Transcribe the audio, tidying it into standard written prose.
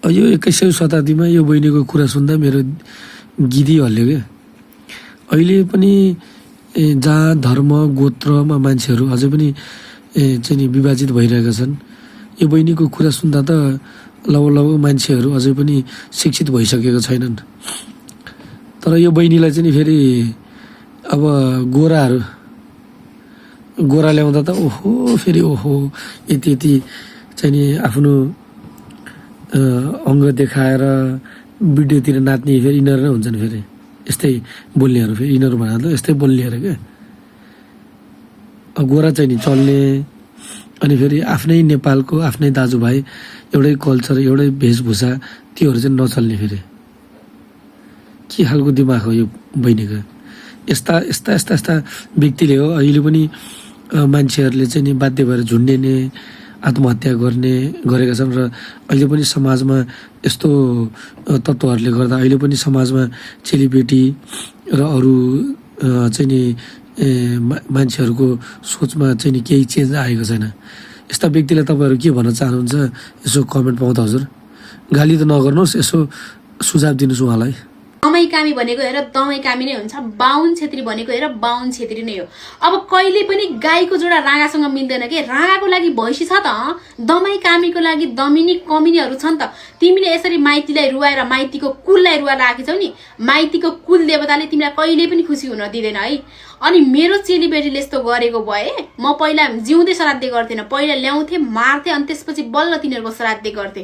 यो 21औं शताब्दीमा यो बहिनीको कुरा सुन्दा मेरो गिदी हल्यो क्या। अहिले पनि जात धर्म गोत्रमा मान्छेहरू अझै पनि चाहिँ नि विभाजित भइरहेका छन्। यो बहिनीको कुरा सुन्दा त लगभग मान्छेहरू अझै पनि शिक्षित भइसकेका छैनन्। तर यो बहिनीलाई चाहिँ नि फेरि अब गोरा ल्याउँदा त ओहो फेरि ओहो यति यति चाहिँ नि आफ्नो अङ्ग देखाएर भिडियोतिर नाच्ने फेरि यिनीहरू नै हुन्छन्। फेरि यस्तै बोल्नेहरू फेरि यिनीहरू भन्दा त यस्तै बोल्नेहरू क्या। गोरा चाहिँ नि चल्ने अनि फेरि आफ्नै नेपालको आफ्नै दाजुभाइ एउटै कल्चर एउटै वेशभूषा त्योहरू चाहिँ नचल्ने फेरि के खालको दिमाग हो यो बहिनीको। यस्ता व्यक्तिले हो अहिले पनि मान्छेहरूले चाहिँ नि बाध्य भएर झुन्डिने आत्महत्या गरेका छन्। र अहिले पनि समाजमा यस्तो तत्त्वहरूले गर्दा अहिले पनि समाजमा चेलीबेटी र अरू चाहिँ नि मान्छेहरूको सोचमा चाहिँ नि केही चेन्ज आएको छैन। यस्ता व्यक्तिलाई तपाईँहरू के भन्न चाहनुहुन्छ यसो कमेन्ट पाउँदा हजुर। गाली त नगर्नुहोस्, यसो सुझाव दिनुहोस् उहाँलाई। दमाई कामी भनेको हेर दमाई कामी नै हुन्छ, बाहुन छेत्री भनेको हेर बाहुन छेत्री नै हो। अब कहिले पनि गाईको जोडा राँगासँग मिल्दैन के। राँगाको लागि भैँसी छ त, दमाई कामीको लागि दमिनी कमिनीहरू छन् त। तिमीले यसरी माइतीलाई रुवाएर माइतीको कुललाई रुवाएर राखेछौ नि, माइतीको कुल देवताले तिमीलाई कहिले पनि खुसी हुन दिँदैन है। अनि मेरो चेलीबेटीले यस्तो गरेको भए म पहिला जिउँदै श्राद्ध गर्थेन, पहिला ल्याउँथे मार्थे अनि त्यसपछि बल्ल तिनीहरूको श्राद्ध गर्थे।